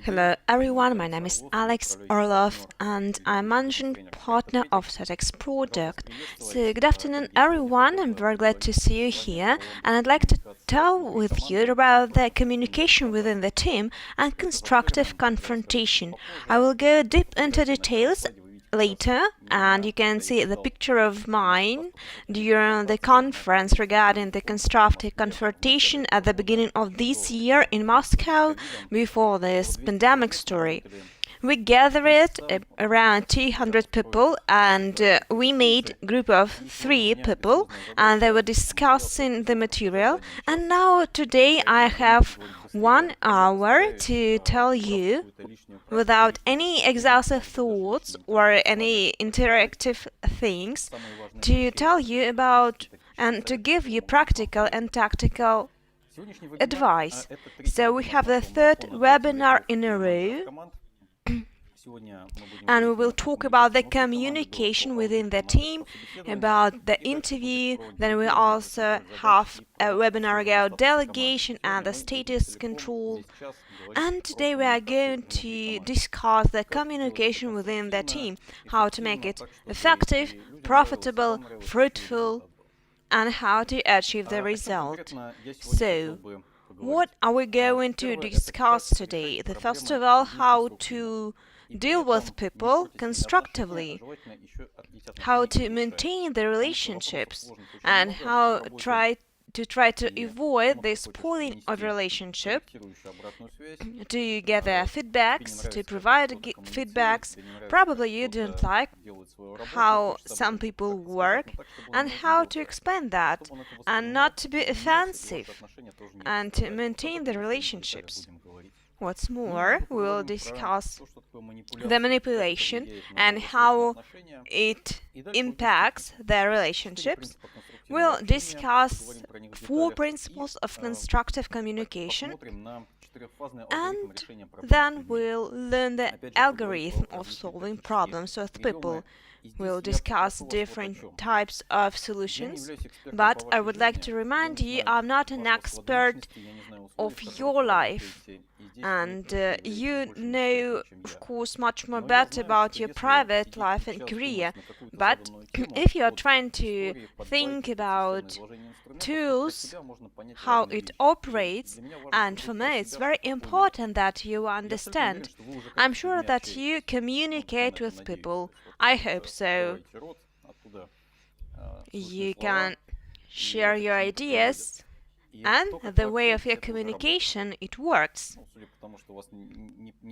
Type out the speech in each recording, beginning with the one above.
Hello everyone, my name is Alex Orlov and I'm managing partner of Tetics product. So good afternoon everyone, I'm very glad to see you here and I'd like to tell with you about the communication within the team and constructive confrontation. I will go deep into details later, and you can see the picture of mine during the conference regarding the constructive confrontation at the beginning of this year in Moscow before this pandemic story. We gathered around 200 people and we made a group of 3 people and they were discussing the material, and now today I have 1 hour to tell you without any exhaustive thoughts or any interactive things, to tell you about and to give you practical and tactical advice. So we have the 3rd webinar in a row and we will talk about the communication within the team, about the interview. Then we also have a webinar about delegation and the status control. And today we are going to discuss the communication within the team, how to make it effective, profitable, fruitful, and how to achieve the result. So, what are we going to discuss today? First of all, how to deal with people constructively, how to maintain the relationships, and how to avoid the spoiling of relationship, to gather feedbacks, to provide feedbacks. Probably you don't like how some people work, and how to explain that and not to be offensive and to maintain the relationships. What's more, we'll discuss the manipulation and how it impacts their relationships. We'll discuss 4 principles of constructive communication, and then we'll learn the algorithm of solving problems with people. We'll discuss different types of solutions, but I would like to remind you I'm not an expert of your life, and you know, of course, much more better about your private life and career. But if you are trying to think about tools, how it operates, and for me it's very important that you understand. I'm sure that you communicate with people. I hope so. You can share your ideas, and the way of your communication, it works.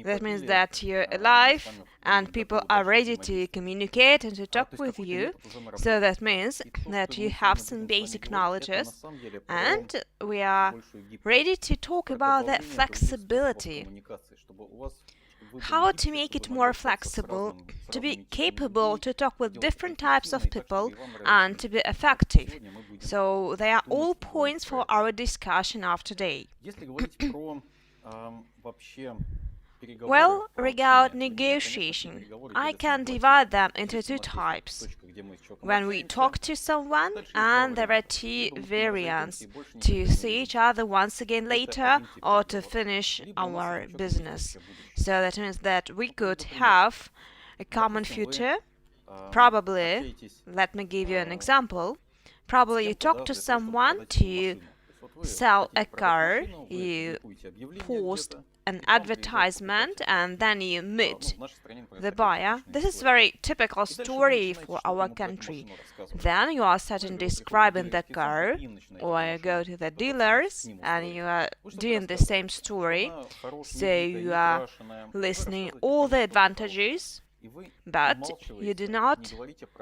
That means that you're alive and people are ready to communicate and to talk with you. So that means that you have some basic knowledges, and we are ready to talk about that flexibility. How to make it more flexible, to be capable to talk with different types of people and to be effective. So they are all points for our discussion of today. Well, regarding negotiation, I can divide them into 2 types. When we talk to someone, and there are 2 variants: to see each other once again later or to finish our business. So that means that we could have a common future. Probably, let me give you an example. Probably you talk to someone to sell a car, you post an advertisement, and then you meet the buyer. This is a very typical story for our country. Then you are starting describing the car, or you go to the dealers and you are doing the same story. So you are listening all the advantages, but you do not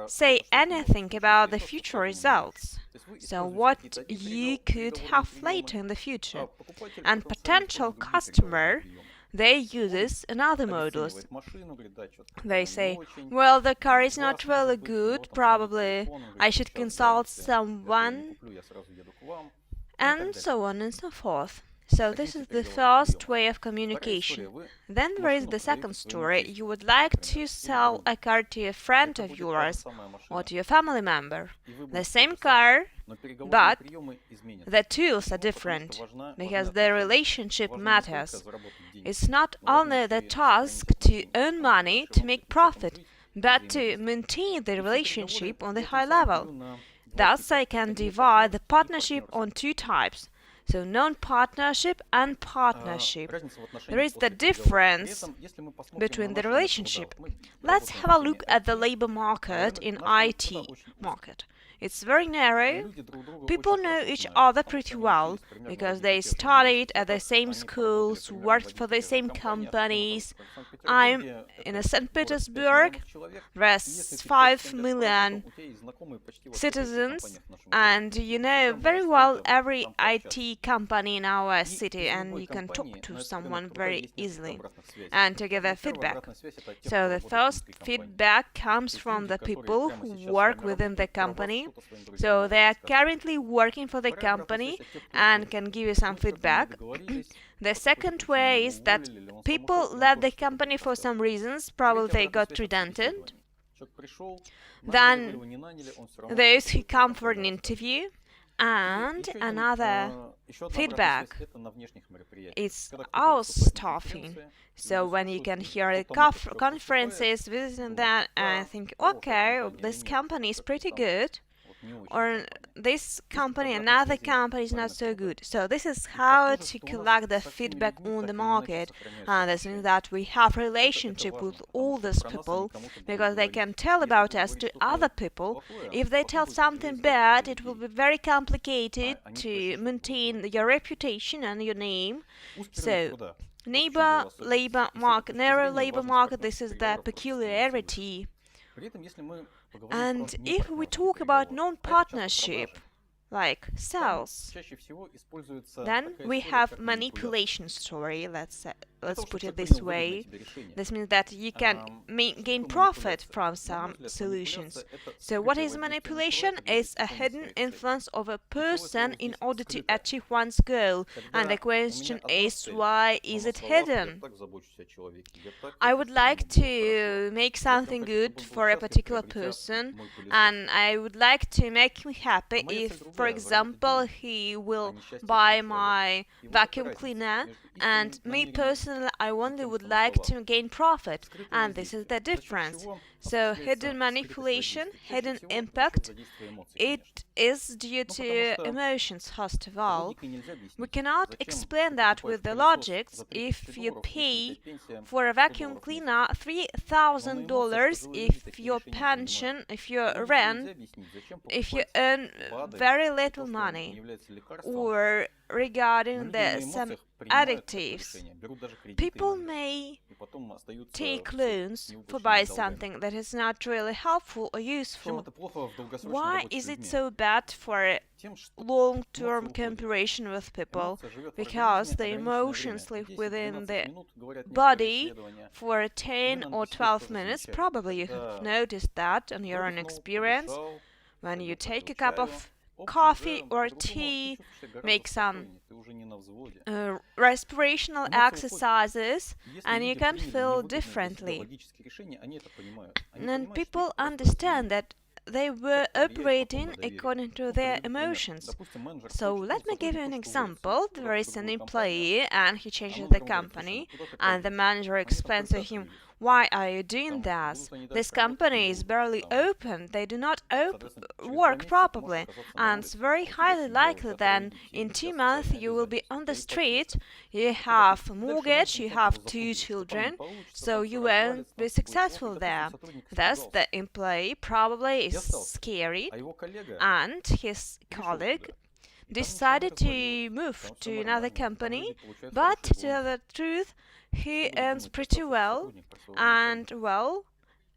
say anything about the future results. So what you could have later in the future. And potential customer, they use another models. They say, well, the car is not really good, probably I should consult someone, and so on and so forth. So this is the first way of communication. Then there is the second story. You would like to sell a car to a friend of yours or to a family member. The same car, but the tools are different, because the relationship matters. It's not only the task to earn money, to make profit, but to maintain the relationship on the high level. Thus, I can divide the partnership on two types. So non-partnership and partnership. There is the difference between the relationship. Let's have a look at the labor market in IT market. It's very narrow. People know each other pretty well because they studied at the same schools, worked for the same companies. I'm in St. Petersburg. There's 5 million citizens, and you know very well every IT company in our city, and you can talk to someone very easily and to give a feedback. So the first feedback comes from the people who work within the company. So they are currently working for the company and can give you some feedback. The second way is that people left the company for some reasons, probably they got redundant. Then those who come for an interview, and another feedback is our staffing. So when you can hear the conferences, this and that, I think, okay, this company is pretty good, or this company, another company is not so good. So this is how to collect the feedback on the market, and this means that we have relationship with all these people because they can tell about us to other people. If they tell something bad, it will be very complicated to maintain your reputation and your name. So narrow labor market, this is the peculiarity. And if we talk about non-partnership, like sales, then we have manipulation story. Let's put it this way. This means that you can gain profit from some solutions. So what is manipulation? It's a hidden influence of a person in order to achieve one's goal. And the question is, why is it hidden? I would like to make something good for a particular person, and I would like to make him happy if, for example, he will buy my vacuum cleaner, and me personally, I only would like to gain profit, and this is the difference. So hidden manipulation, hidden impact, it is due to emotions, first of all. We cannot explain that with the logics. If you pay for a vacuum cleaner $3,000, if your pension, if your rent, if you earn very little money, or regarding some additives, people may take loans for buying something that is not really helpful or useful. Why is it so bad for long-term comparison with people? Because the emotions live within the body for 10 or 12 minutes. Probably you have noticed that on your own experience. When you take a cup of coffee or tea, make some respirational exercises, and you can feel differently. And people understand that they were operating according to their emotions. So let me give you an example. There is an employee and he changes the company, and the manager explains to him, why are you doing this? This company is barely open. They do not work properly, and it's very highly likely that in 2 months you will be on the street. You have a mortgage, you have 2 children, so you won't be successful there. Thus, the employee probably is scary, and his colleague decided to move to another company, but to tell the truth, he earns pretty well, and well,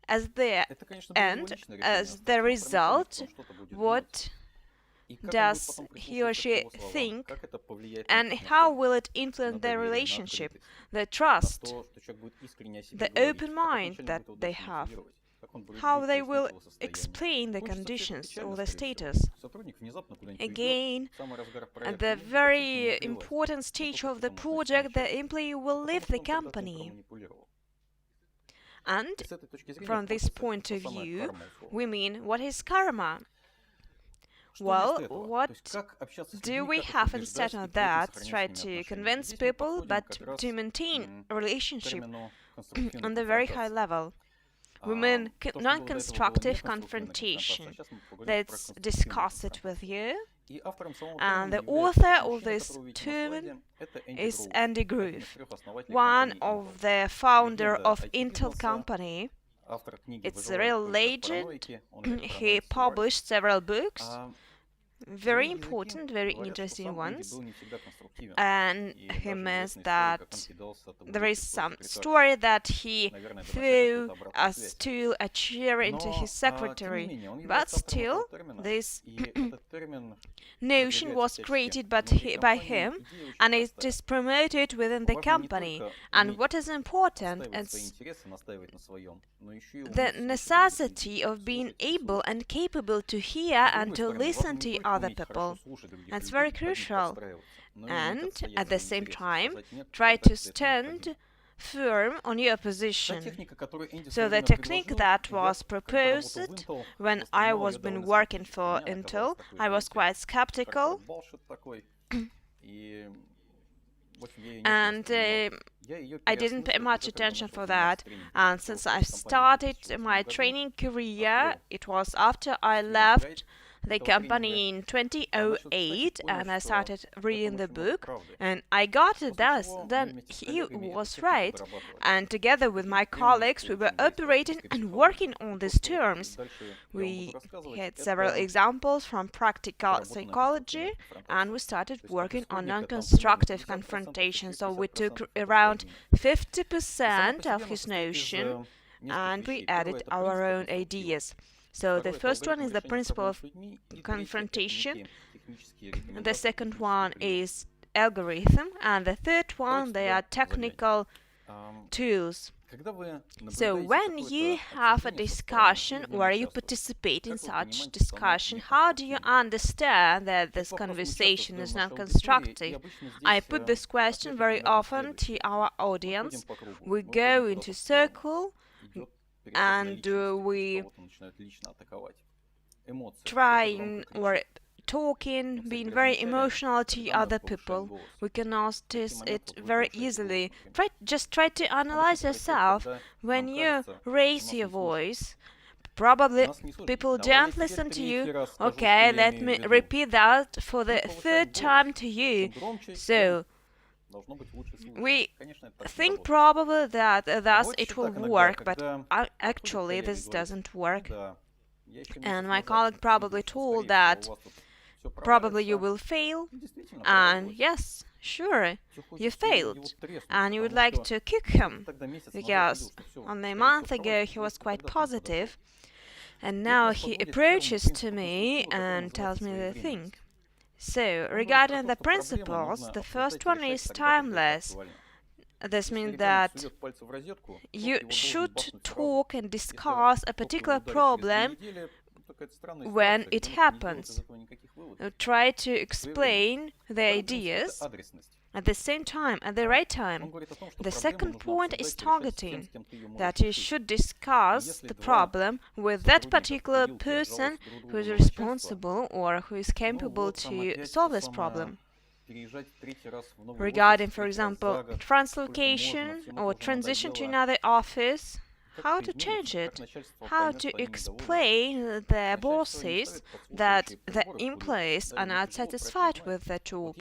as the end, as the result, what does he or she think, and how will it influence their relationship, the trust, the open mind that they have, how they will explain the conditions or the status. Again, at the very important stage of the project, the employee will leave the company. And from this point of view, we mean, what is karma? Well, what do we have instead of that? Try to convince people, but to maintain a relationship on the very high level. We mean non-constructive confrontation. Let's discuss it with you. And the author of this term is Andy Grove, one of the founder of Intel company. It's a real legend. He published several books, very important, very interesting ones. And he missed that there is some story that he threw a stool, a chair into his secretary, but still this notion was created by him, and it is promoted within the company. And what is important is the necessity of being able and capable to hear and to listen to other people. That's very crucial. And at the same time, try to stand firm on your position. So the technique that was proposed when I was been working for Intel, I was quite skeptical. And I didn't pay much attention for that. And since I started my training career, it was after I left the company in 2008, and I started reading the book, and I got it. Then he was right, and together with my colleagues we were operating and working on these terms. We had several examples from practical psychology, and we started working on non-constructive confrontation. So we took around 50% of his notion and we added our own ideas. So the first one is the principle of confrontation, the second one is algorithm, and the third one, they are technical tools. So when you have a discussion or you participate in such discussion, how do you understand that this conversation is not constructive? I put this question very often to our audience. We go into circle and we trying or talking, being very emotional to other people. We can notice it very easily. Just try to analyze yourself. When you raise your voice, probably people don't listen to you. Okay, let me repeat that for the third time to you. So we think probably that thus it will work, but actually this doesn't work. And my colleague probably told that probably you will fail, and yes, sure, you failed, and you would like to kick him, because only a month ago he was quite positive, and now he approaches to me and tells me the thing. So, regarding the principles, the first one is timeless. This means that you should talk and discuss a particular problem when it happens. Try to explain the ideas at the same time, at the right time. The second point is targeting, that you should discuss the problem with that particular person who is responsible or who is capable to solve this problem. Regarding, for example, translocation or transition to another office, how to change it, how to explain the bosses that the employees are not satisfied with the job.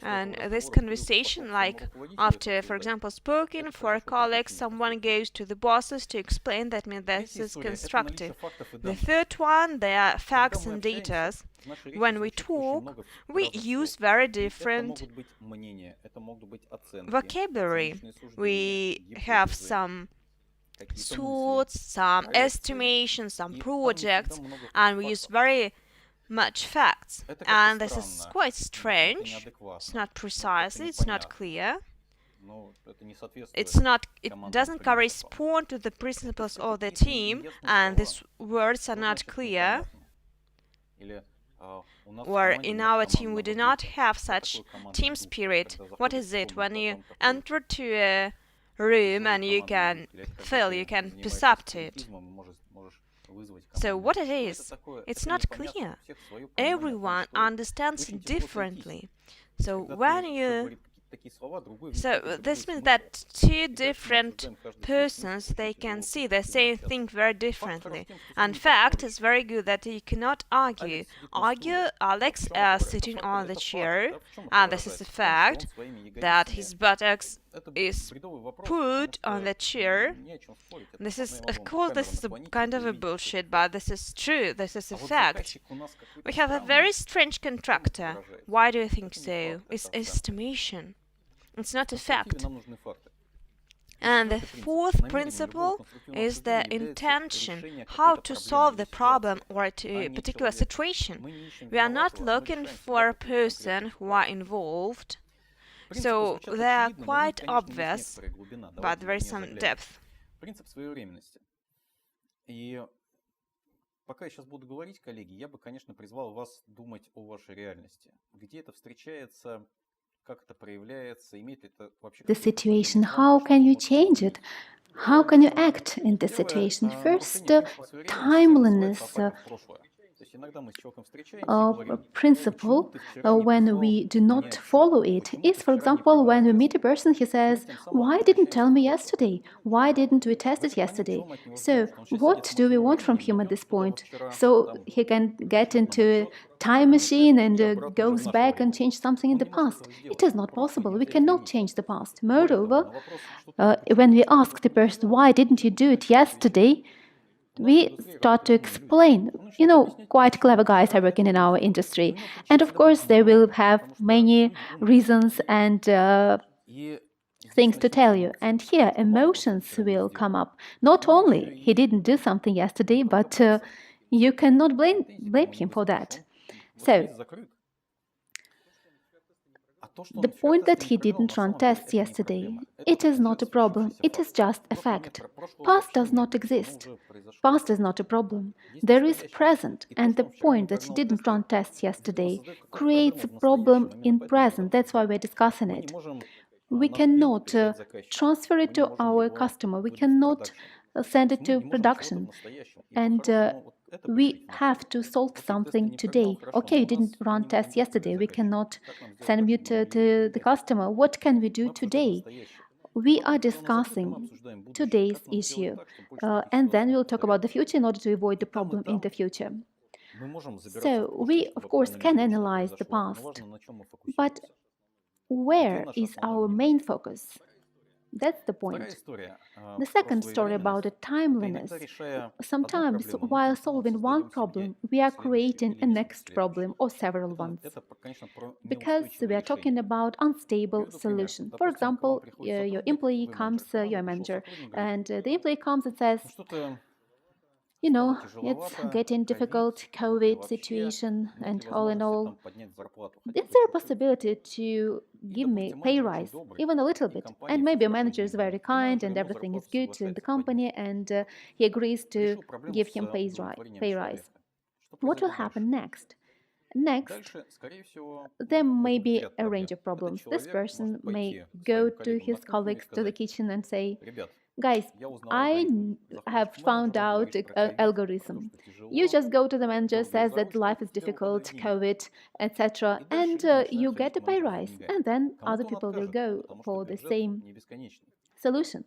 And this conversation, like after, for example, spoken for a colleague, someone goes to the bosses to explain, that means this is constructive. The third one, they are facts and data. When we talk, we use very different vocabulary. We have some thoughts, some estimations, some projects, and we use very much facts. And this is quite strange. It's not precisely, it's not clear. It doesn't correspond to the principles of the team, and these words are not clear. Or in our team we do not have such team spirit. What is it? When you enter to a room and you can feel, you can perceive it. So what it is, it's not clear. Everyone understands differently. So this means that two different persons, they can see the same thing very differently. In fact, it's very good that you cannot argue. Alex sitting on the chair, and this is a fact that his buttocks is put on the chair. This is, of course, this is a kind of a bullshit, but this is true. This is a fact. We have a very strange contractor. Why do you think so? It's estimation. It's not a fact. And the fourth principle is the intention, how to solve the problem or a particular situation. We are not looking for a person who are involved, so they are quite obvious, but there is some depth. Пока я сейчас буду говорить, коллеги, я бы, конечно, призвал вас думать о вашей реальности. Где это встречается, как это проявляется, имеет ли это вообще... The situation, how can you change it? How can you act in this situation? First, timeliness principle, when we do not follow it, is, for example, when we meet a person, he says, why didn't tell me yesterday? Why didn't we test it yesterday? So what do we want from him at this point? So he can get into a time machine and goes back and change something in the past. It is not possible. We cannot change the past. Moreover, when we ask the person, why didn't you do it yesterday? We start to explain. Quite clever guys are working in our industry. And of course, they will have many reasons and things to tell you. And here, emotions will come up. Not only he didn't do something yesterday, but you cannot blame him for that. So, the point that he didn't run tests yesterday, it is not a problem. It is just a fact. Past does not exist. Past is not a problem. There is present, and the point that he didn't run tests yesterday creates a problem in present. That's why we're discussing it. We cannot transfer it to our customer. We cannot send it to production. And we have to solve something today. Okay, you didn't run tests yesterday. We cannot send it to the customer. What can we do today? We are discussing today's issue, and then we'll talk about the future in order to avoid the problem in the future. So we, of course, can analyze the past, but where is our main focus? That's the point. The second story about the timeliness. Sometimes, while solving one problem, we are creating a next problem or several ones, because we are talking about unstable solution. For example, your employee comes, your manager, and the employee comes and says, it's getting difficult, COVID situation, and all in all, is there a possibility to give me pay rise, even a little bit? And maybe a manager is very kind and everything is good in the company, and he agrees to give him pay rise. What will happen next? Next, there may be a range of problems. This person may go to his colleagues to the kitchen and say, guys, I have found out an algorithm. You just go to the manager, says that life is difficult, COVID, etc., and you get a pay rise. And then other people will go for the same solution.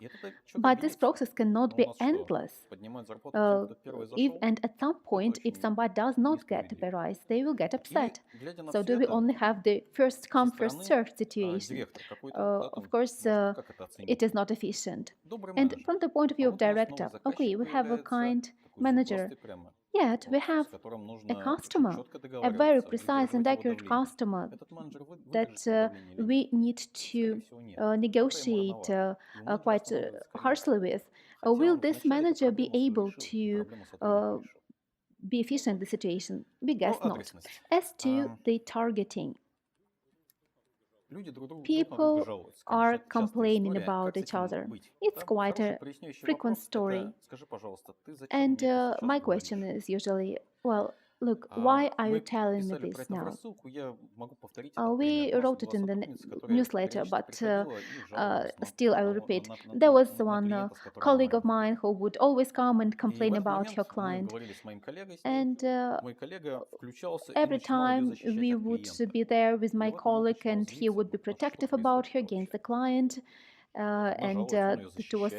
But this process cannot be endless. And at some point, if somebody does not get a pay rise, they will get upset. So do we only have the first come, first served situation? Of course, it is not efficient. And from the point of view of director, okay, we have a kind manager. Yet we have a customer, a very precise and accurate customer that we need to negotiate quite harshly with. Will this manager be able to be efficient in the situation? We guess not. As to the targeting, people are complaining about each other. It's quite a frequent story. And my question is usually, well, look, why are you telling me this now? We wrote it in the newsletter, but still I will repeat. There was one colleague of mine who would always come and complain about her client. And every time we would be there with my colleague, and he would be protective about her against the client, and it was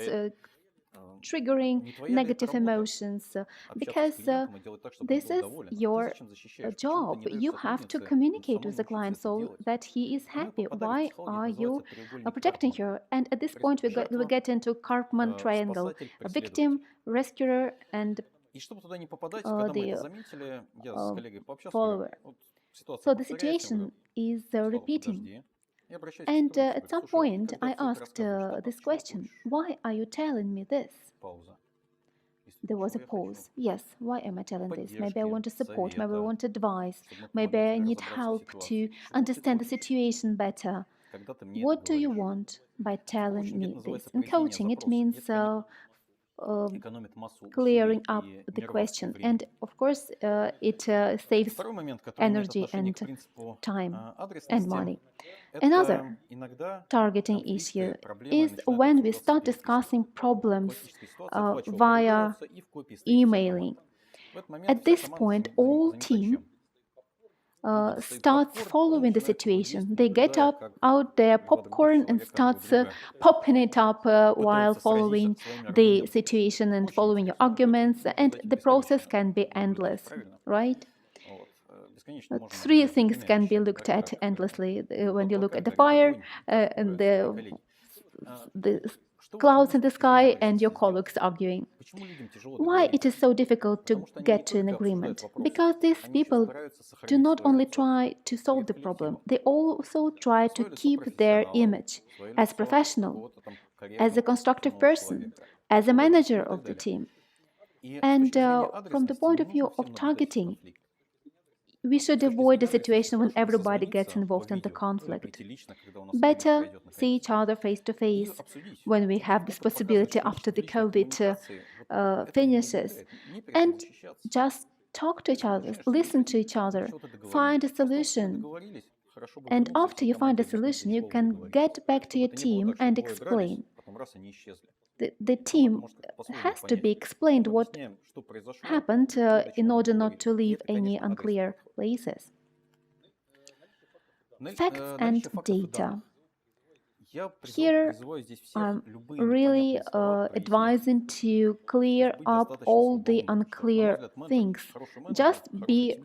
triggering negative emotions, because this is your job. You have to communicate with the client so that he is happy. Why are you protecting her? And at this point, we get into Karpman triangle: a victim, rescuer, and the follower. So the situation is repeating. And at some point, I asked this question: why are you telling me this? There was a pause. Yes, why am I telling this? Maybe I want to support, maybe I want advice, maybe I need help to understand the situation better. What do you want by telling me this? In coaching, it means clearing up the question. And of course, it saves energy and time and money. Another targeting issue is when we start discussing problems via emailing. At this point, all team starts following the situation. They get out their popcorn and starts popping it up while following the situation and following your arguments, and the process can be endless, right? Three things can be looked at endlessly when you look at the fire, and the clouds in the sky, and your colleagues arguing. Why it is so difficult to get to an agreement? Because these people do not only try to solve the problem, they also try to keep their image as professional, as a constructive person, as a manager of the team. And from the point of view of targeting, we should avoid a situation when everybody gets involved in the conflict. Better see each other face to face when we have this possibility after the COVID finishes, and just talk to each other, listen to each other, find a solution. And after you find a solution, you can get back to your team and explain. The team has to be explained what happened in order not to leave any unclear places. Facts and data. Here, I'm really advising to clear up all the unclear things. Just be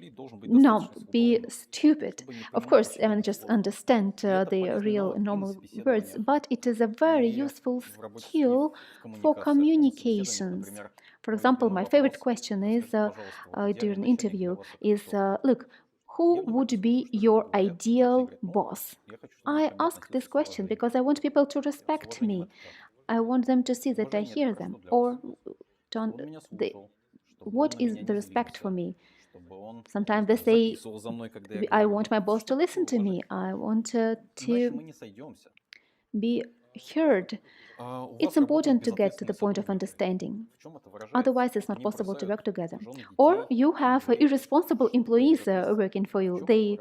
numb, be stupid. Of course, I mean, just understand the real normal words, but it is a very useful skill for communications. For example, my favorite question is during interview is, look, who would be your ideal boss? I ask this question because I want people to respect me. I want them to see that I hear them. Or what is the respect for me? Sometimes they say, I want my boss to listen to me. I want to be heard. It's important to get to the point of understanding. Otherwise, it's not possible to work together. Or you have irresponsible employees working for you. They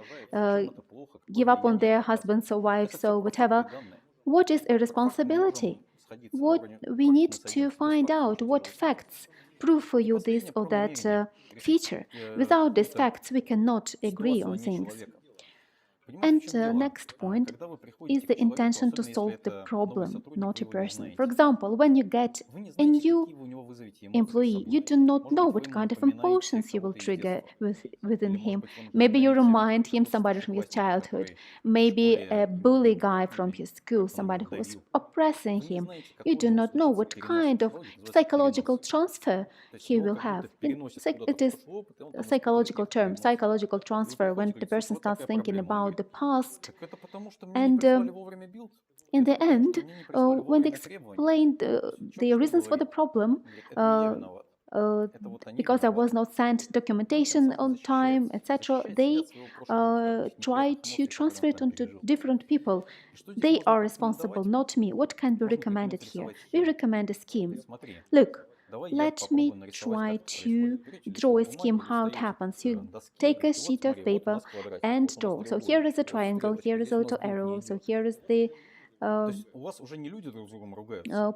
give up on their husbands or wives or whatever. What is irresponsibility? What we need to find out what facts prove for you this or that feature. Without these facts, we cannot agree on things. And next point is the intention to solve the problem, not a person. For example, when you get a new employee, you do not know what kind of emotions you will trigger within him. Maybe you remind him somebody from his childhood, maybe a bully guy from his school, somebody who was oppressing him. You do not know what kind of psychological transfer he will have. It is a psychological term, psychological transfer, when the person starts thinking about the past. And in the end, when they explained the reasons for the problem, because I was not sent documentation on time, etc., they try to transfer it onto different people. They are responsible, not me. What can be recommended here? We recommend a scheme. Look, let me try to draw a scheme how it happens. You take a sheet of paper and draw. So here is a triangle, here is a little arrow, so here is the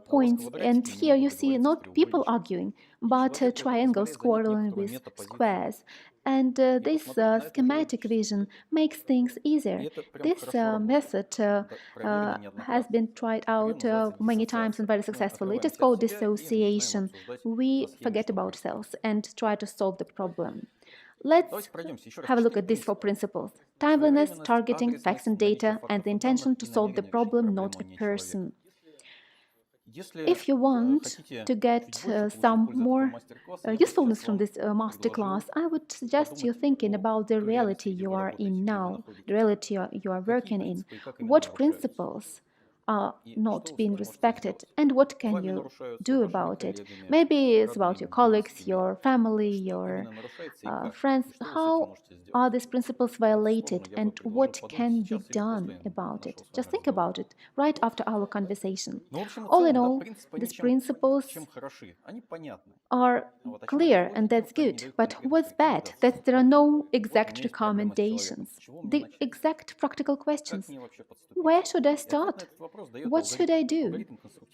points, and here you see not people arguing, but triangles quarreling with squares. And this schematic vision makes things easier. This method has been tried out many times and very successfully. It is called dissociation. We forget about ourselves and try to solve the problem. Let's have a look at these four principles: timeliness, targeting, facts and data, and the intention to solve the problem, not a person. If you want to get some more usefulness from this masterclass, I would suggest you thinking about the reality you are in now, the reality you are working in. What principles are not being respected, and what can you do about it? Maybe it's about your colleagues, your family, your friends. How are these principles violated, and what can be done about it? Just think about it right after our conversation. All in all, these principles are clear, and that's good. But what's bad? That there are no exact recommendations, the exact practical questions. Where should I start? What should I do?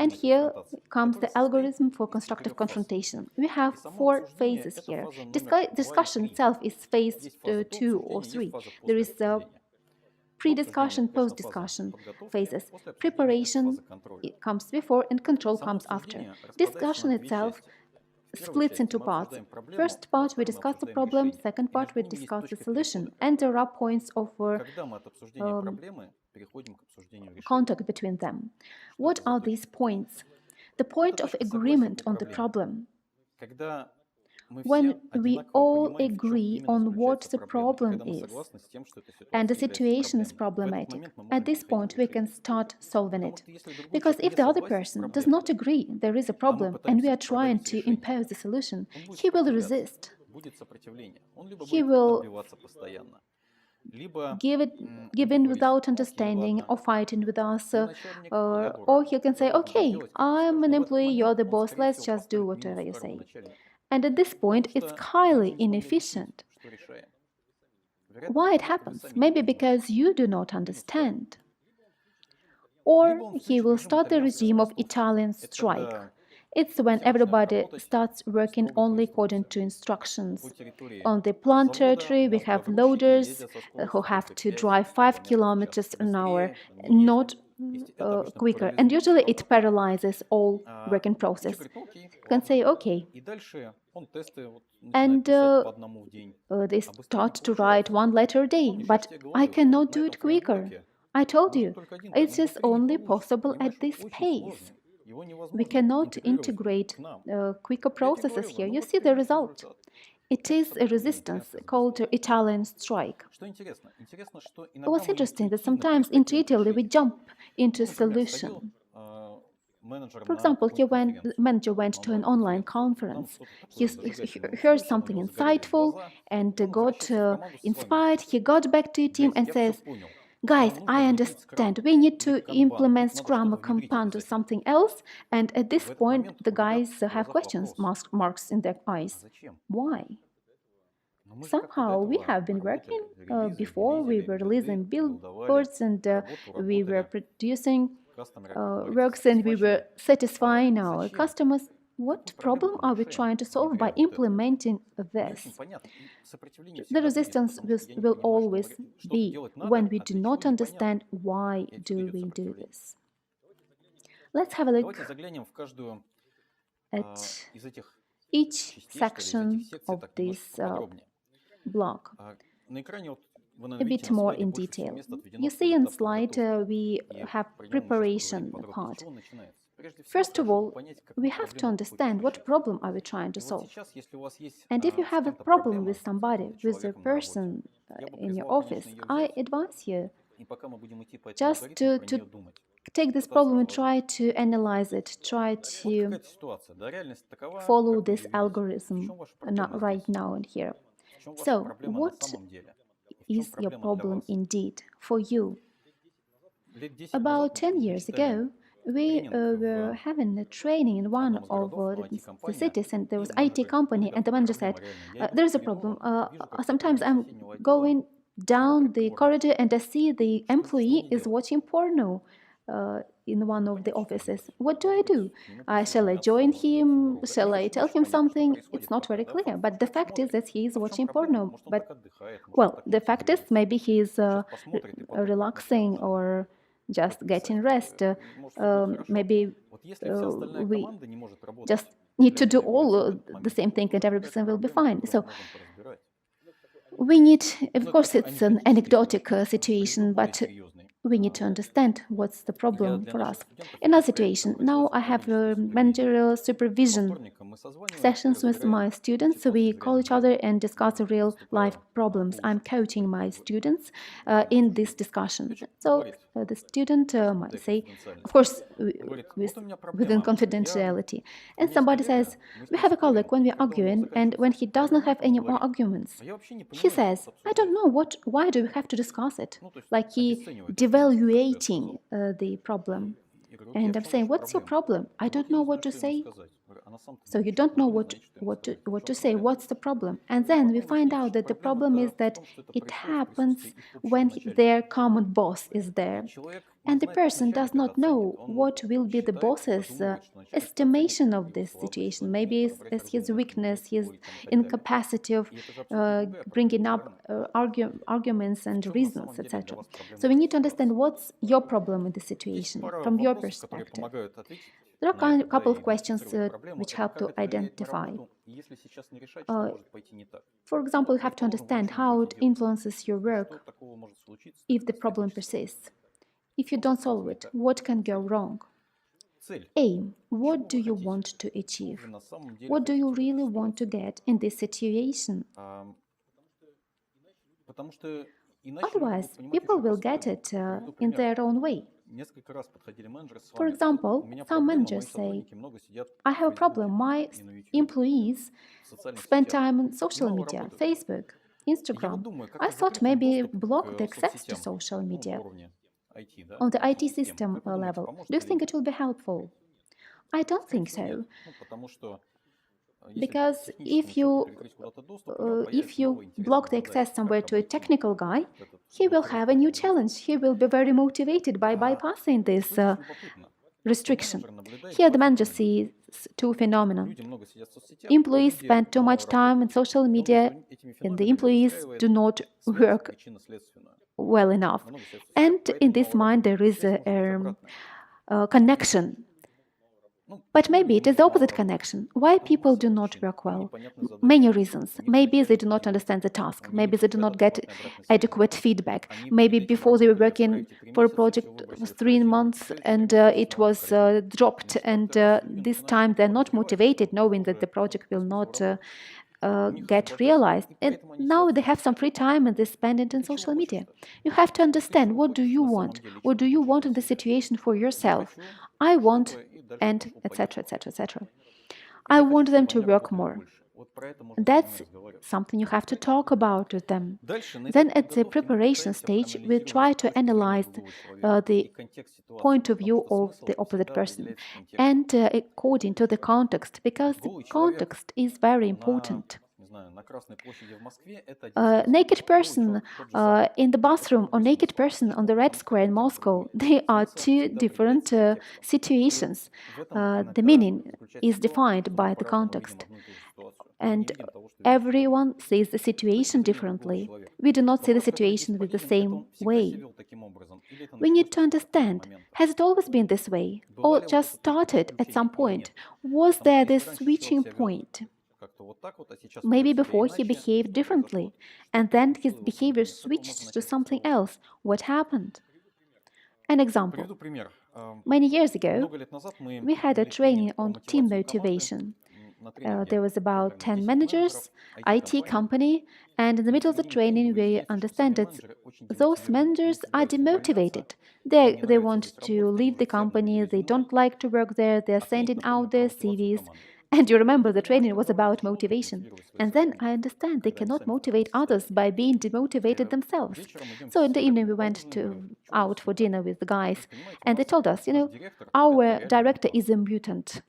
And here comes the algorithm for constructive confrontation. We have four phases here. Discussion itself is phase 2 or 3. There is pre-discussion, post-discussion phases. Preparation comes before and control comes after. Discussion itself splits into parts. First part, we discuss the problem. Second part, we discuss the solution. And there are points of contact between them. What are these points? The point of agreement on the problem. When we all agree on what the problem is and the situation is problematic, at this point we can start solving it. Because if the other person does not agree there is a problem and we are trying to impose the solution, he will resist. He will give in without understanding or fighting with us, or he can say, okay, I'm an employee, you're the boss, let's just do whatever you say. And at this point, it's highly inefficient. Why it happens? Maybe because you do not understand. Or he will start the regime of Italian strike. It's when everybody starts working only according to instructions. On the plant territory, we have loaders who have to drive 5 kilometers an hour, not quicker. And usually it paralyzes all working process. You can say, okay. And they start to write one letter a day, but I cannot do it quicker. I told you, it is only possible at this pace. We cannot integrate quicker processes here. You see the result. It is a resistance called Italian strike. What's interesting that sometimes intuitively we jump into a solution. For example, the manager went to an online conference. He heard something insightful and got inspired. He got back to the team and says, guys, I understand. We need to implement Scrum or Kanban or something else. And at this point, the guys have questions marks in their eyes. Why? Somehow we have been working before. We were releasing billboards and we were producing works and we were satisfying our customers. What problem are we trying to solve by implementing this? The resistance will always be when we do not understand why do we do this. Let's have a look at each section of this block a bit more in detail. You see in slide we have preparation part. First of all, we have to understand what problem are we trying to solve. And if you have a problem with somebody, with a person in your office, I advise you just to take this problem and try to analyze it, try to follow this algorithm right now and here. So, what is your problem indeed for you? About 10 years ago, We were having a training in one of the cities, and there was IT company, and the manager said, "There's a problem. Sometimes I'm going down the corridor and I see the employee is watching porno in one of the offices. What do I do? Shall I join him? Shall I tell him something?" It's not very clear, but the fact is that he is watching porno. But well, the fact is maybe he is relaxing or just getting rest. Maybe we just need to do all the same thing and everything will be fine. So we need, of course, it's an anecdotic situation, but we need to understand what's the problem for us. Another situation, now I have managerial supervision sessions with my students. So we call each other and discuss real life problems. I'm coaching my students in this discussion. So the student might say, of course, within confidentiality. And somebody says, we have a colleague when we're arguing, and when he does not have any more arguments, he says, I don't know, why do we have to discuss it? Like he devaluating the problem. And I'm saying, what's your problem? I don't know what to say. So you don't know what to say. What's the problem? And then we find out that the problem is that it happens when their common boss is there. And the person does not know what will be the boss's estimation of this situation. Maybe it's his weakness, his incapacity of bringing up arguments and reasons, etc. So we need to understand what's your problem in the situation from your perspective. There are a couple of questions which help to identify. For example, you have to understand how it influences your work if the problem persists. If you don't solve it, what can go wrong? Aim. What do you want to achieve? What do you really want to get in this situation? Otherwise, people will get it in their own way. For example, some managers say, I have a problem. My employees spend time on social media, Facebook, Instagram. I thought maybe block the access to social media on the IT system level. Do you think it will be helpful? I don't think so. Because if you block the access somewhere to a technical guy, he will have a new challenge. He will be very motivated by bypassing this restriction. Here the manager sees two phenomena. Employees spend too much time on social media, and the employees do not work well enough. And in this mind, there is a connection. But maybe it is the opposite connection. Why people do not work well? Many reasons. Maybe they do not understand the task. Maybe they do not get adequate feedback. Maybe before they were working for a project, it was 3 months and it was dropped. And this time they're not motivated, knowing that the project will not get realized. And now they have some free time and they spend it on social media. You have to understand, what do you want? What do you want in the situation for yourself? I want, and etc., etc., etc. I want them to work more. That's something you have to talk about with them. Then at the preparation stage, we try to analyze the point of view of the opposite person and according to the context, because the context is very important. Naked person in the bathroom or naked person on the Red Square in Moscow, they are two different situations. The meaning is defined by the context. And everyone sees the situation differently. We do not see the situation with the same way. We need to understand, has it always been this way? Or just started at some point? Was there this switching point? Maybe before he behaved differently, and then his behavior switched to something else. What happened? An example. Many years ago, we had a training on team motivation. There was about 10 managers, IT company, and in the middle of the training, we understand that those managers are demotivated. They want to leave the company, they don't like to work there, they're sending out their CVs, And you remember the training was about motivation. And then I understand they cannot motivate others by being demotivated themselves. So in the evening we went out for dinner with the guys, and they told us, our director is a mutant.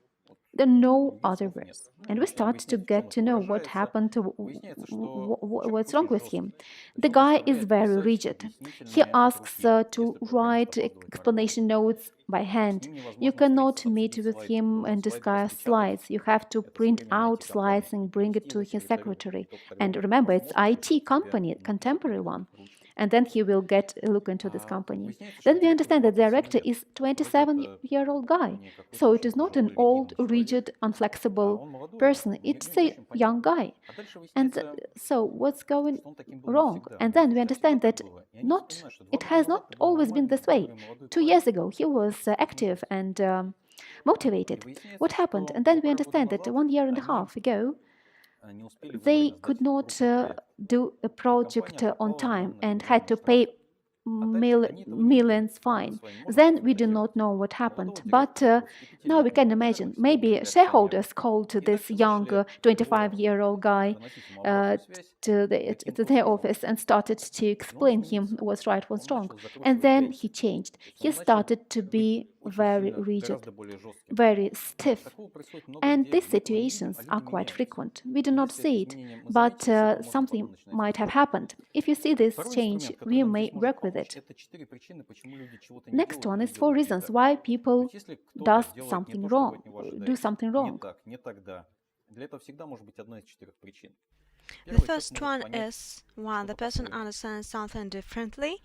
There are no other words. And we start to get to know what happened, what's wrong with him. The guy is very rigid. He asks to write explanation notes by hand. You cannot meet with him and discuss slides. You have to print out slides and bring it to his secretary. And remember, it's IT company, contemporary one. And then he will get a look into this company. Then we understand that the director is 27-year-old guy. So it is not an old, rigid, inflexible person. It's a young guy. And so what's going wrong? And then we understand that it has not always been this way. 2 years ago, he was active and motivated. What happened? And then we understand that 1 year and a half ago, they could not do a project on time and had to pay millions fine. Then we do not know what happened. But now we can imagine. Maybe shareholders called this young 25-year-old guy to their office and started to explain him what's right, what's wrong. And then he changed. He started to be very rigid, very stiff. And these situations are quite frequent. We do not see it, but something might have happened. If you see this change, we may work with it. Next one is 4 reasons why people do something wrong. The first one is when the person understands something differently,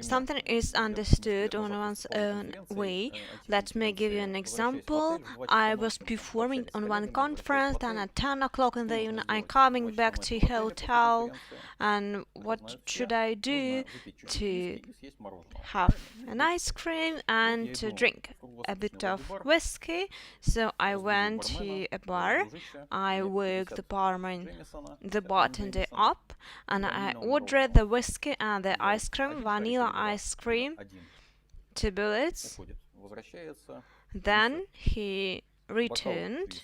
something is understood on one's own way. Let me give you an example. I was performing on one conference, and at 10 o'clock in the evening I'm coming back to hotel, and what should I do? To have an ice cream and to drink a bit of whiskey. So I went to a bar. I woke the bartender up, and I ordered the whiskey and the ice cream, vanilla ice cream, 2 bullets. Then he returned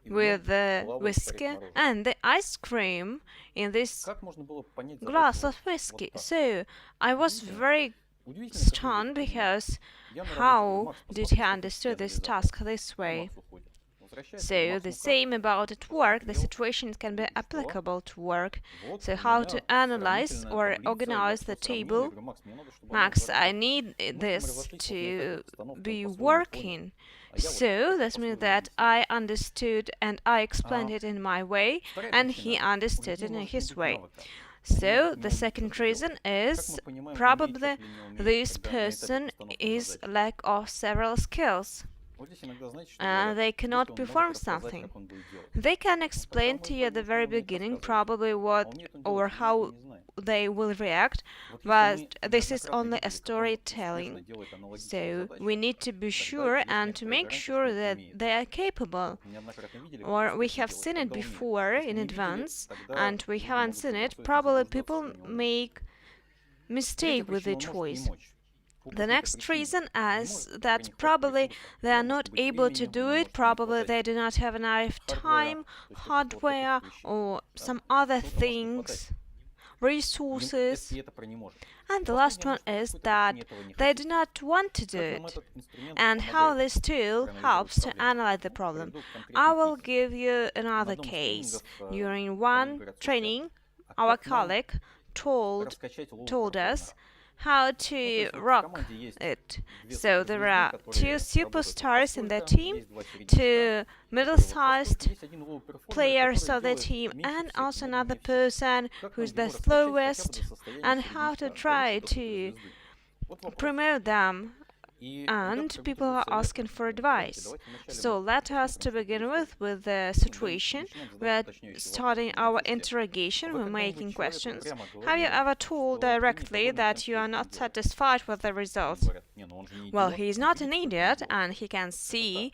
with the whiskey and the ice cream in this glass of whiskey. So I was very stunned, because how did he understand this task this way? So the same about at work, the situations can be applicable to work. So how to analyze or organize the table? Max, I need this to be working. So that means that I understood and I explained it in my way, and he understood it in his way. So the second reason is probably this person is lack of several skills. They cannot perform something. They can explain to you at the very beginning probably what or how they will react, but this is only a storytelling. So we need to be sure and to make sure that they are capable. Or we have seen it before in advance and we haven't seen it. Probably people make mistake with the choice. The next reason is that probably they are not able to do it, probably they do not have enough time, hardware, or some other things, resources. And the last one is that they do not want to do it, and how this tool helps to analyze the problem. I will give you another case. During one training, our colleague told us how to rock it. So there are 2 superstars in the team, 2 middle-sized players of the team, and also another person who's the slowest, and how to try to promote them. And people are asking for advice. So let us to begin with the situation. We are starting our interrogation. We're making questions. Have you ever told directly that you are not satisfied with the results? Well, he is not an idiot, and he can see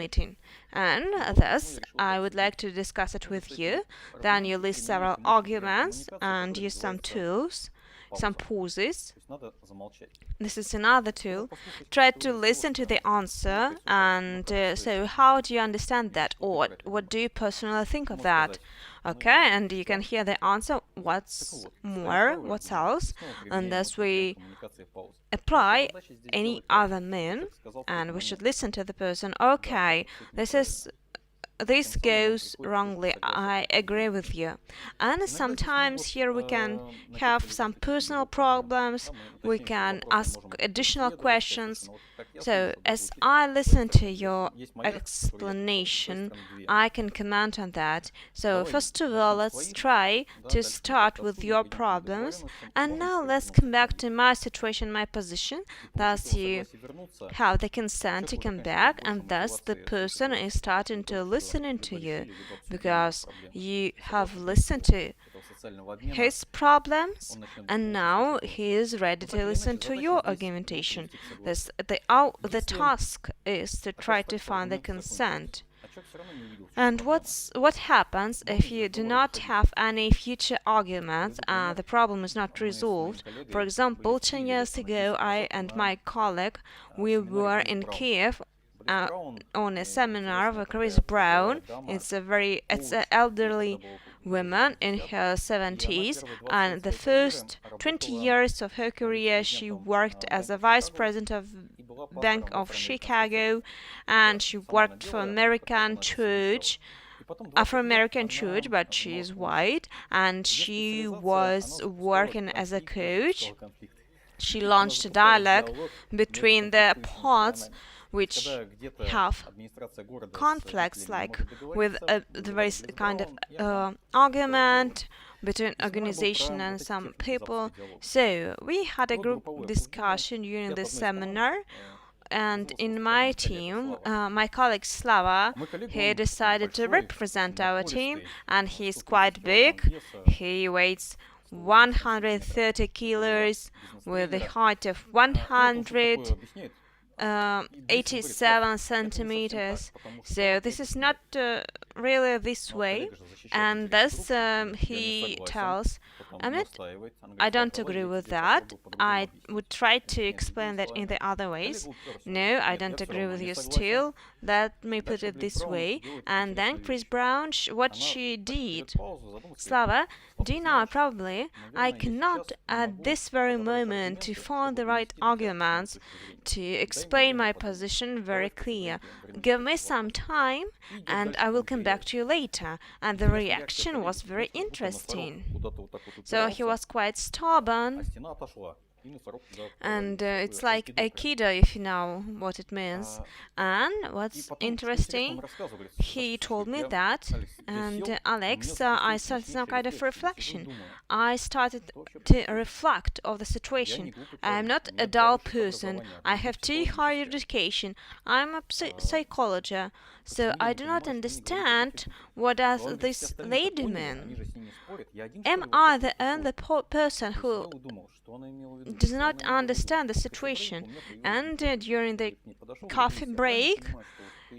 meeting. And thus, I would like to discuss it with you. Then you list several arguments and use some tools some pauses. То есть надо замолчать. This is another tool. Try to listen to the answer, and so how do you understand that, or what do you personally think of that? Okay, and you can hear the answer, what's more, what's else, and as we apply any other mean, and we should listen to the person. Okay, this goes wrongly, I agree with you. And sometimes here we can have some personal problems, we can ask additional questions. So, as I listen to your explanation, I can comment on that. So, first of all, let's try to start with your problems, and now let's come back to my situation, my position. Thus, you have the consent to come back, and thus the person is starting to listen to you because you have listened to his problems, and now he is ready to listen to your argumentation. The task is to try to find the consent. And what happens if you do not have any future arguments and the problem is not resolved? For example, 10 years ago, I and my colleague, we were in Kiev on a seminar with Chris Brown. It's an elderly woman in her 70s, and the first 20 years of her career she worked as a vice president of Bank of Chicago, and she worked for Afro-American church, but she is white, and she was working as a coach. She launched a dialogue between the parts which have conflicts, like with the various kind of argument between organization and some people. So we had a group discussion during the seminar, and in my team, my colleague Slava, he decided to represent our team, and he's quite big. He weighs 130 kilos with a height of 187 centimeters. So this is not really this way, and thus he tells, I don't agree with that. I would try to explain that in the other ways. No, I don't agree with you still. Let me put it this way. And then Chris Brown, what she did. Slava, do you know, probably I cannot at this very moment to find the right arguments to explain my position very clear. Give me some time and I will come back to you later. And the reaction was very interesting. So he was quite stubborn, and it's like Aikido, if you know what it means. And what's interesting, he told me that, and Alex, I started some kind of reflection. I started to reflect of the situation. I am not a dull person. I have too high education. I'm a psychologist, so I do not understand what does this lady mean. Am I the only person who does not understand the situation? And during the coffee break,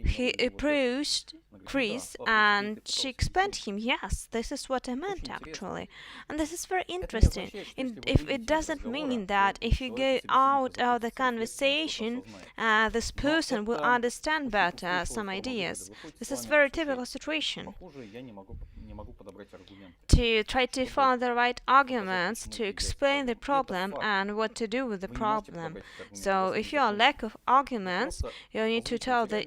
he approached Chris and she explained to him, yes, this is what I meant actually. And this is very interesting. If it doesn't mean that if you go out of the conversation, this person will understand better some ideas. This is a very typical situation. To try to find the right arguments to explain the problem and what to do with the problem. So if you are lack of arguments, you need to tell the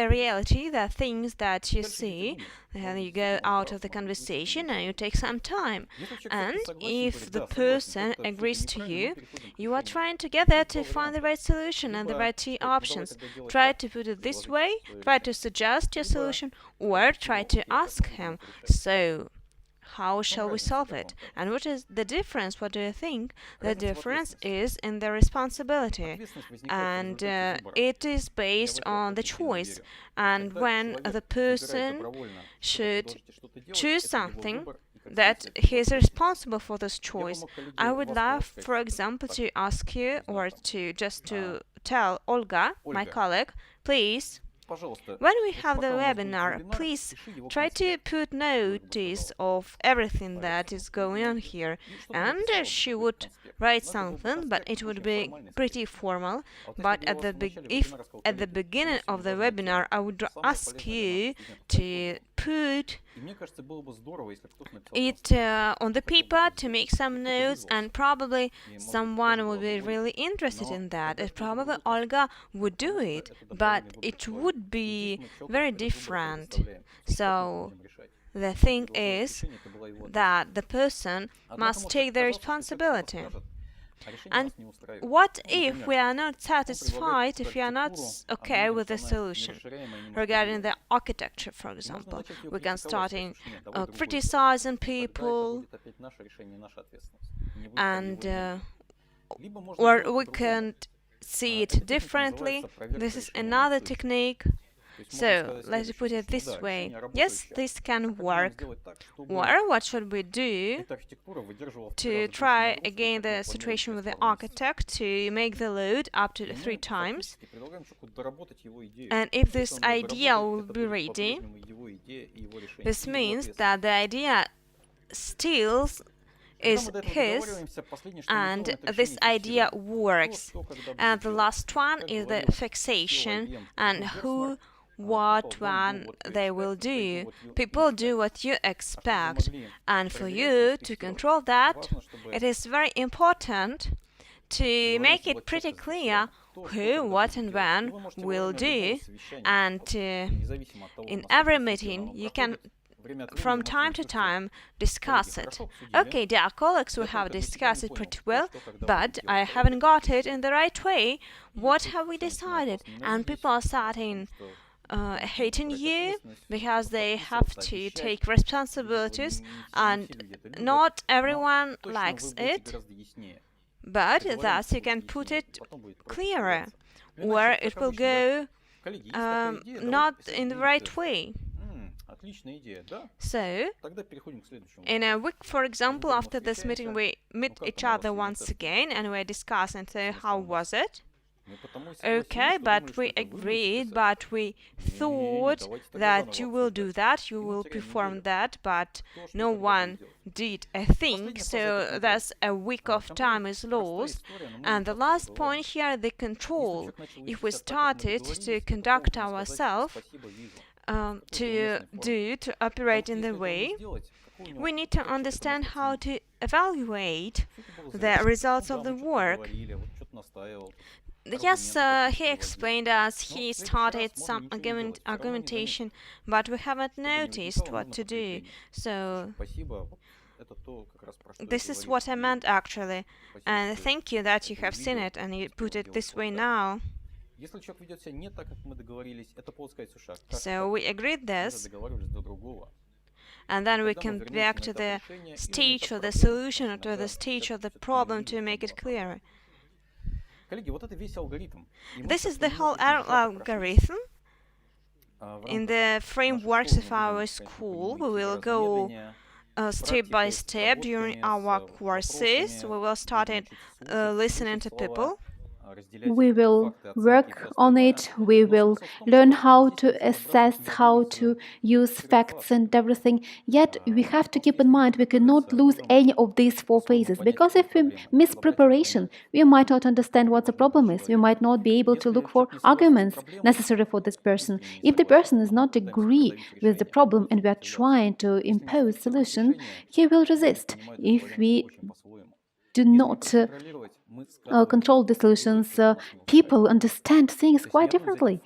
reality, the things that you see, and you go out of the conversation and you take some time. And if the person agrees to you, you are trying together to find the right solution and the right two options. Try to put it this way, try to suggest your solution, or try to ask him, so how shall we solve it? And what is the difference? What do you think? The difference is in the responsibility, and it is based on the choice. And when the person should choose something, that he is responsible for this choice. I would love, for example, to ask you, or to tell Olga, my colleague, please When we have the webinar, please try to put notice of everything that is going on here. And she would write something, but it would be pretty formal. But if at the beginning of the webinar I would ask you to put it on the paper, to make some notes, and probably someone would be really interested in that. And probably Olga would do it, but it would be very different. So the thing is that the person must take the responsibility. And what if we are not satisfied, if we are not okay with the solution regarding the architecture, for example? We can start in criticizing people, and or we can see it differently. This is another technique. So let's put it this way. Yes, this can work. Or what should we do to try again the situation with the architect to make the load up to 3 times? And if this idea will be ready, this means that the idea still is his, and this idea works. And the last one is the fixation, and who, what, when they will do. People do what you expect, and for you to control that, it is very important to make it pretty clear who, what, and when will do. And in every meeting, you can from time to time discuss it. Okay, dear colleagues, we have discussed it pretty well, but I haven't got it in the right way. What have we decided? And people are starting hating you because they have to take responsibilities, and not everyone likes it, but thus you can put it clearer, where it will go not in the right way. So, in a week, for example, after this meeting, we meet each other once again and we discuss and say, how was it? Okay, but we agreed, but we thought that you will do that, you will perform that, but no one did a thing, so thus a week of time is lost. And the last point here, the control. If we started to conduct ourselves, to operate in the way, we need to understand how to evaluate the results of the work. Yes, he explained us, he started some argumentation, but we haven't noticed what to do. So, this is what I meant actually. And thank you that you have seen it and you put it this way now. So we agreed this, and then we come back to the stage of the solution or to the stage of the problem to make it clearer. This is the whole algorithm. In the frameworks of our school, we will go step by step during our courses. We will start it listening to people. We will work on it, we will learn how to assess, how to use facts and everything. Yet we have to keep in mind we cannot lose any of these 4 phases, because if we miss preparation, we might not understand what the problem is. We might not be able to look for arguments necessary for this person. If the person does not agree with the problem and we are trying to impose solution, he will resist. If we do not control the solutions, people understand things quite differently.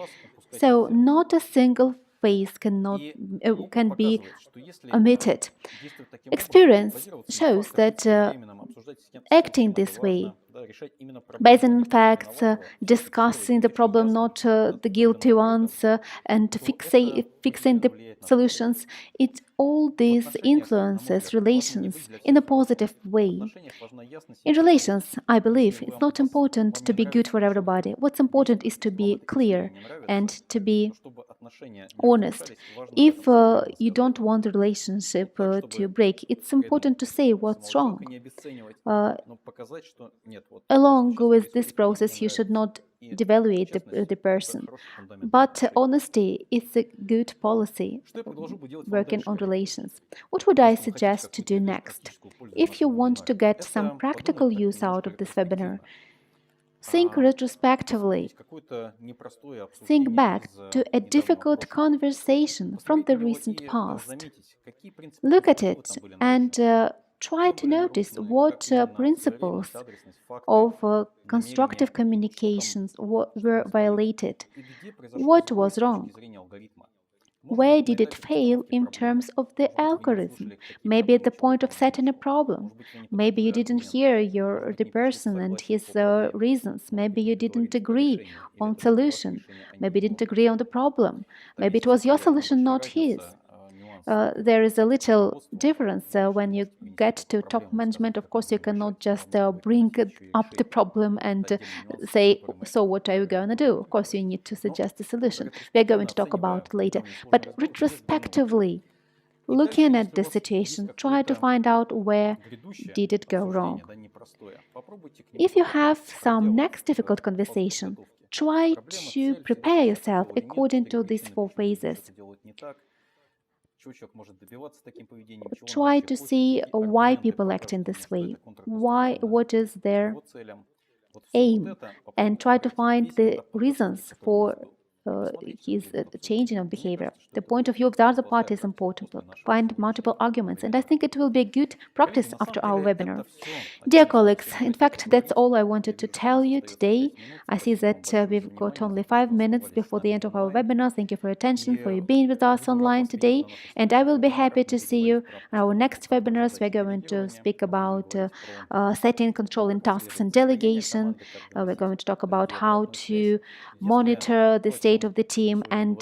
So not a single phase can be omitted. Experience shows that acting this way, based on facts, discussing the problem, not the guilty ones, and fixing the solutions, it all these influences relations in a positive way. In relations, I believe it's not important to be good for everybody. What's important is to be clear and to be honest. If you don't want the relationship to break, it's important to say what's wrong. along with this process, you should not devaluate the person. But honesty is a good policy working on relations. What would I suggest to do next? If you want to get some practical use out of this webinar, think retrospectively. Think back to a difficult conversation from the recent past. Look at it and try to notice what principles of constructive communications were violated. What was wrong? Where did it fail in terms of the algorithm? Maybe at the point of setting a problem. Maybe you didn't hear the person and his reasons. Maybe you didn't agree on solution. Maybe you didn't agree on the problem. Maybe it was your solution, not his. There is a little difference when you get to top management. Of course, you cannot just bring up the problem and say, so what are you going to do? Of course, you need to suggest a solution. We're going to talk about it later. But retrospectively, looking at the situation, try to find out where did it go wrong. If you have some next difficult conversation, try to prepare yourself according to these 4 phases. Try to see why people act in this way, what is their aim, and try to find the reasons for his changing of behavior. The point of view of the other party is important. Find multiple arguments, and I think it will be a good practice after our webinar. Dear colleagues, in fact, that's all I wanted to tell you today. I see that we've got only 5 minutes before the end of our webinar. Thank you for your attention, for you being with us online today, and I will be happy to see you in our next webinars. We're going to speak about setting, controlling tasks and delegation. We're going to talk about how to monitor the state of the team and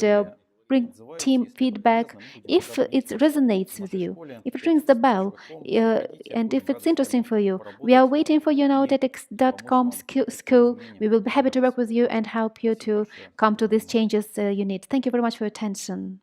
bring team feedback if it resonates with you, if it rings the bell, and if it's interesting for you. We are waiting for you now at Tetics.com school. We will be happy to work with you and help you to come to these changes you need. Thank you very much for your attention.